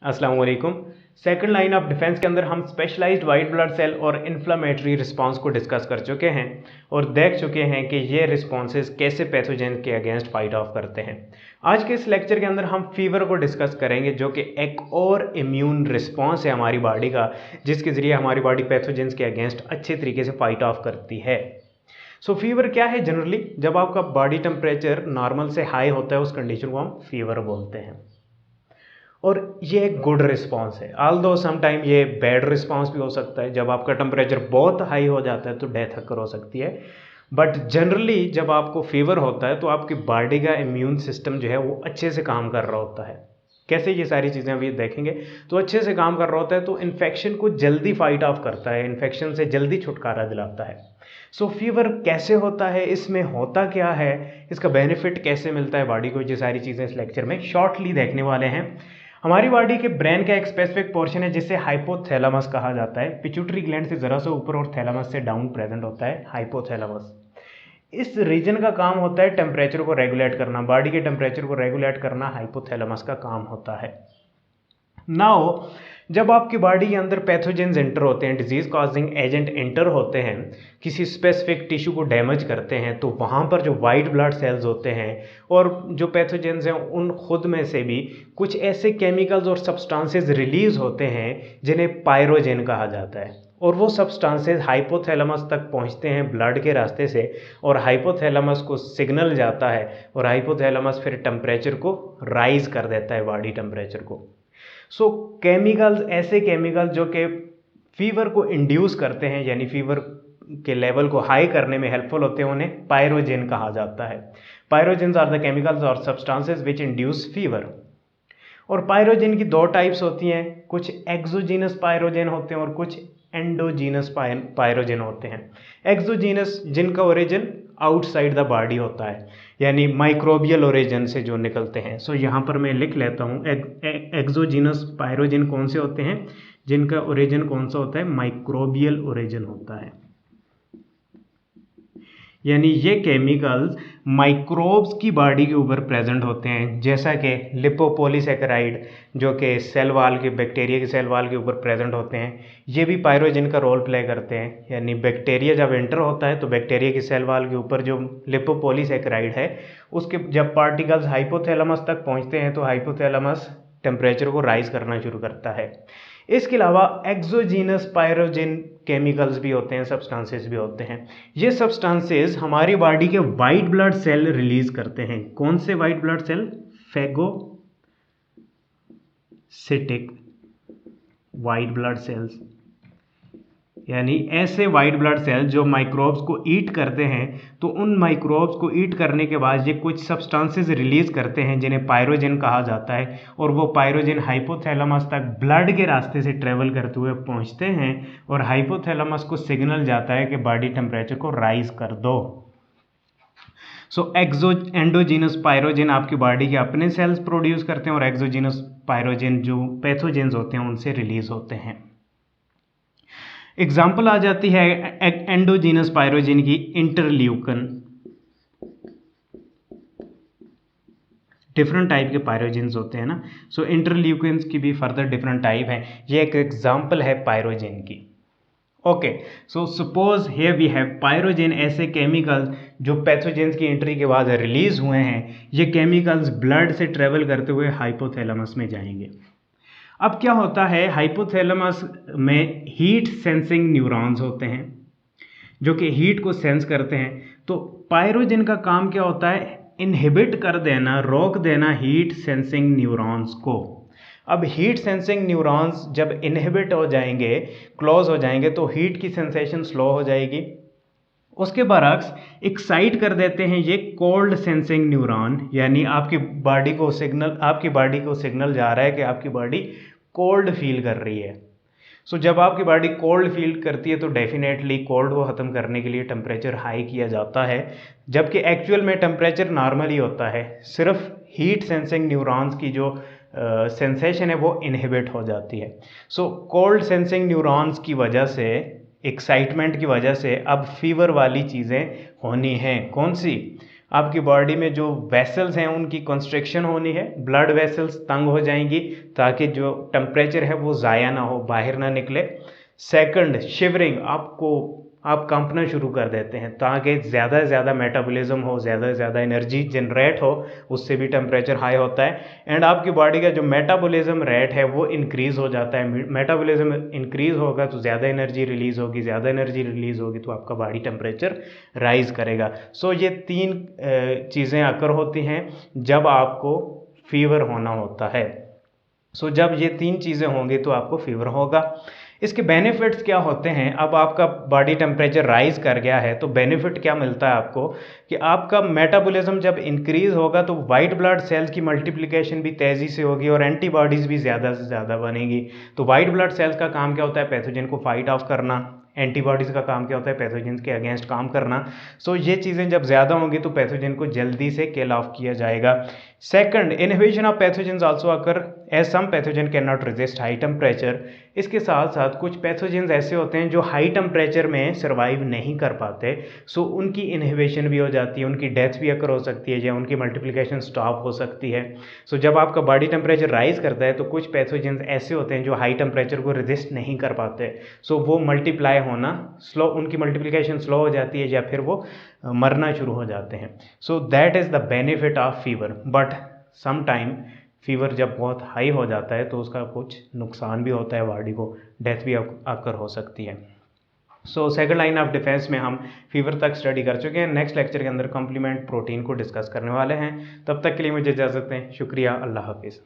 अस्सलाम वालेकुम। Second line of defence के अंदर हम स्पेशलाइज्ड वाइट ब्लड सेल और इन्फ्लामेटरी रिस्पांस को डिस्कस कर चुके हैं और देख चुके हैं कि ये रिस्पॉन्सेज कैसे पैथोजन के अगेंस्ट फाइट ऑफ करते हैं। आज के इस लेक्चर के अंदर हम फीवर को डिस्कस करेंगे, जो कि एक और इम्यून रिस्पॉन्स है हमारी बॉडी का, जिसके ज़रिए हमारी बॉडी पैथोजेंस के अगेंस्ट अच्छे तरीके से फाइट ऑफ करती है। सो फीवर क्या है? जनरली जब आपका बॉडी टेम्परेचर नॉर्मल से हाई होता है, उस कंडीशन को हम फीवर बोलते हैं और ये एक गुड रिस्पांस है। ऑल्दो समटाइम ये बैड रिस्पांस भी हो सकता है। जब आपका टेम्परेचर बहुत हाई हो जाता है तो डेथ अकर हो सकती है। बट जनरली जब आपको फीवर होता है तो आपकी बॉडी का इम्यून सिस्टम जो है वो अच्छे से काम कर रहा होता है। कैसे? ये सारी चीज़ें अभी देखेंगे। तो अच्छे से काम कर रहा होता है तो इन्फेक्शन को जल्दी फाइट ऑफ करता है, इन्फेक्शन से जल्दी छुटकारा दिलाता है। सो फीवर कैसे होता है, इसमें होता क्या है, इसका बेनिफिट कैसे मिलता है बॉडी को, ये सारी चीज़ें इस लेक्चर में शॉर्टली देखने वाले हैं। हमारी बॉडी के ब्रेन का एक स्पेसिफिक पोर्शन है जिसे हाइपोथैलेमस कहा जाता है। पिट्यूटरी ग्लैंड से ज़रा सा ऊपर और थैलेमस से डाउन प्रेजेंट होता है हाइपोथैलेमस। इस रीजन का काम होता है टेम्परेचर को रेगुलेट करना, बॉडी के टेम्परेचर को रेगुलेट करना हाइपोथैलेमस का काम होता है। नाउ जब आपकी बॉडी के अंदर पैथोजेंस एंटर होते हैं, डिजीज कॉजिंग एजेंट एंटर होते हैं, किसी स्पेसिफिक टिश्यू को डैमेज करते हैं, तो वहाँ पर जो वाइट ब्लड सेल्स होते हैं और जो पैथोजेंस हैं उन खुद में से भी कुछ ऐसे केमिकल्स और सब्सटेंसेस रिलीज होते हैं जिन्हें पायरोजेन कहा जाता है। और वो सब्सटेंसेस हाइपोथैलेमस तक पहुंचते हैं ब्लड के रास्ते से और हाइपोथैलेमस को सिग्नल जाता है और हाइपोथैलेमस फिर टेम्परेचर को राइज कर देता है, बॉडी टेम्परेचर को। सो केमिकल्स, ऐसे केमिकल्स जो कि फीवर को इंड्यूस करते हैं, यानी फीवर के लेवल को हाई करने में हेल्पफुल होते हैं, उन्हें पायरोजेन कहा जाता है। पायरोजेन्स आर द केमिकल्स और सब्सटेंसेस विच इंड्यूस फीवर। और पायरोजेन की दो टाइप्स होती हैं, कुछ एक्सोजीनस पायरोजेन होते हैं और कुछ एंडोजीनस पायरोजेन होते हैं। एक्सोजीनस जिनका ओरिजिन आउटसाइड द बॉडी होता है, यानी माइक्रोबियल ओरिजिन से जो निकलते हैं। सो यहाँ पर मैं लिख लेता हूँ, एक्सोजीनस पायरोजेन कौन से होते हैं, जिनका ओरिजिन कौन सा होता है, माइक्रोबियल ओरिजिन होता है। यानी ये केमिकल्स माइक्रोब्स की बॉडी के ऊपर प्रेजेंट होते हैं, जैसा कि लिपोपोलीसैकेराइड जो कि सेल वाल के, बैक्टीरिया के सेल वाल के ऊपर प्रेजेंट होते हैं, ये भी पायरोजेन का रोल प्ले करते हैं। यानी बैक्टीरिया जब एंटर होता है तो बैक्टीरिया के सेल वाल के ऊपर जो लिपोपोलीसैकेराइड है, उसके जब पार्टिकल्स हाइपोथैलेमस तक पहुंचते हैं तो हाइपोथैलेमस टेम्परेचर को राइज करना शुरू करता है। इसके अलावा एक्सोजीनस पायरोजेन केमिकल्स भी होते हैं, सब्सटेंसेस भी होते हैं। ये सब्सटेंसेस हमारी बॉडी के वाइट ब्लड सेल रिलीज करते हैं। कौन से white blood cell? Phagocytic white blood cells, यानी ऐसे वाइट ब्लड सेल जो माइक्रोब्स को ईट करते हैं। तो उन माइक्रोब्स को ईट करने के बाद ये कुछ सब्सटेंसेस रिलीज करते हैं जिन्हें पायरोजेन कहा जाता है, और वो पायरोजेन हाइपोथैलेमस तक ब्लड के रास्ते से ट्रेवल करते हुए पहुंचते हैं और हाइपोथैलेमस को सिग्नल जाता है कि बॉडी टेम्परेचर को राइज कर दो। सो एंडोजीनस पायरोजेन आपकी बॉडी के अपने सेल्स प्रोड्यूस करते हैं और एक्सोजीनस पायरोजेन जो पैथोजेंस होते हैं उनसे रिलीज होते हैं। एग्जाम्पल आ जाती है एंडोजीनस पायरोजेन की, इंटरल्यूकन। डिफरेंट टाइप के पायरोजेंस होते हैं ना, सो इंटरल्यूकन्स की भी फर्दर डिफरेंट टाइप हैं। ये एक एग्जाम्पल है पायरोजेन की। Okay, so suppose here we have pyrogen, ऐसे केमिकल्स जो पैथोजेंस की एंट्री के बाद रिलीज हुए हैं। ये केमिकल्स ब्लड से ट्रेवल करते हुए हाइपोथैलेमस में जाएंगे। अब क्या होता है, हाइपोथैलेमस में हीट सेंसिंग न्यूरॉन्स होते हैं जो कि हीट को सेंस करते हैं। तो पायरोजेन का काम क्या होता है, इनहिबिट कर देना, रोक देना हीट सेंसिंग न्यूरॉन्स को। अब हीट सेंसिंग न्यूरॉन्स जब इनहिबिट हो जाएंगे, क्लोज हो जाएंगे, तो हीट की सेंसेशन स्लो हो जाएगी। उसके बरक्स एक्साइट कर देते हैं ये कोल्ड सेंसिंग न्यूरॉन, यानी आपकी बॉडी को सिग्नल जा रहा है कि आपकी बॉडी कोल्ड फील कर रही है। सो जब आपकी बॉडी कोल्ड फील करती है तो डेफिनेटली कोल्ड को ख़त्म करने के लिए टेम्परेचर हाई किया जाता है, जबकि एक्चुअल में टेम्परेचर नॉर्मल ही होता है। सिर्फ हीट सेंसिंग न्यूरॉन्स की जो सेंसेशन है वो इनहिबिट हो जाती है। सो कोल्ड सेंसिंग न्यूरॉन्स की वजह से, एक्साइटमेंट की वजह से अब फीवर वाली चीज़ें होनी हैं। कौन सी? आपकी बॉडी में जो वेसल्स हैं उनकी कंस्ट्रक्शन होनी है, ब्लड वेसल्स तंग हो जाएंगी ताकि जो टेम्परेचर है वो ज़ाया ना हो, बाहर ना निकले। सेकंड, शिवरिंग, आप कंपना शुरू कर देते हैं ताकि ज़्यादा से ज़्यादा मेटाबॉलिज्म हो, ज़्यादा से ज़्यादा एनर्जी जनरेट हो, उससे भी टेम्परेचर हाई होता है। एंड आपकी बॉडी का जो मेटाबॉलिज्म रेट है वो इंक्रीज़ हो जाता है। मेटाबॉलिज्म इंक्रीज़ होगा तो ज़्यादा एनर्जी रिलीज़ होगी, ज़्यादा एनर्जी रिलीज़ होगी तो आपका बॉडी टेम्परेचर राइज़ करेगा। सो ये तीन चीज़ें अकर होती हैं जब आपको फीवर होना होता है। सो जब ये तीन चीज़ें होंगी तो आपको फीवर होगा। इसके बेनिफिट्स क्या होते हैं? अब आपका बॉडी टेम्परेचर राइज़ कर गया है तो बेनिफिट क्या मिलता है आपको कि आपका मेटाबॉलिज्म जब इंक्रीज़ होगा तो वाइट ब्लड सेल्स की मल्टीप्लिकेशन भी तेज़ी से होगी और एंटीबॉडीज़ भी ज़्यादा से ज़्यादा बनेगी। तो वाइट ब्लड सेल्स का काम क्या होता है? पैथोजन को फाइट ऑफ करना। एंटीबॉडीज़ का काम क्या होता है? पैथोजन के अगेंस्ट काम करना। सो ये चीज़ें जब ज़्यादा होंगी तो पैथोजन को जल्दी से किल ऑफ किया जाएगा। Second, inhibition of pathogens also occur as some pathogen can not resist high temperature. इसके साथ साथ कुछ पैथोजेंस ऐसे होते हैं जो हाई टेम्परेचर में सर्वाइव नहीं कर पाते, सो उनकी इनहिबिशन भी हो जाती है, उनकी डेथ भी अकर हो सकती है या उनकी मल्टीप्लिकेशन स्टॉप हो सकती है। सो जब आपका बॉडी टेम्परेचर राइज करता है तो कुछ पैथोजेंस ऐसे होते हैं जो हाई टेम्परेचर को रेजिस्ट नहीं कर पाते, सो वो मल्टीप्लाई होना स्लो, उनकी मल्टीप्लिकेशन स्लो हो जाती है या फिर वो मरना शुरू हो जाते हैं। So that is the benefit of fever. But some time fever जब बहुत हाई हो जाता है तो उसका कुछ नुकसान भी होता है, बॉडी को डेथ भी अकर हो सकती है। So second line of defence में हम फीवर तक स्टडी कर चुके हैं। नेक्स्ट लेक्चर के अंदर कॉम्प्लीमेंट प्रोटीन को डिस्कस करने वाले हैं। तब तक के लिए मुझे इजाज़त दें। शुक्रिया। अल्लाह हाफिज़।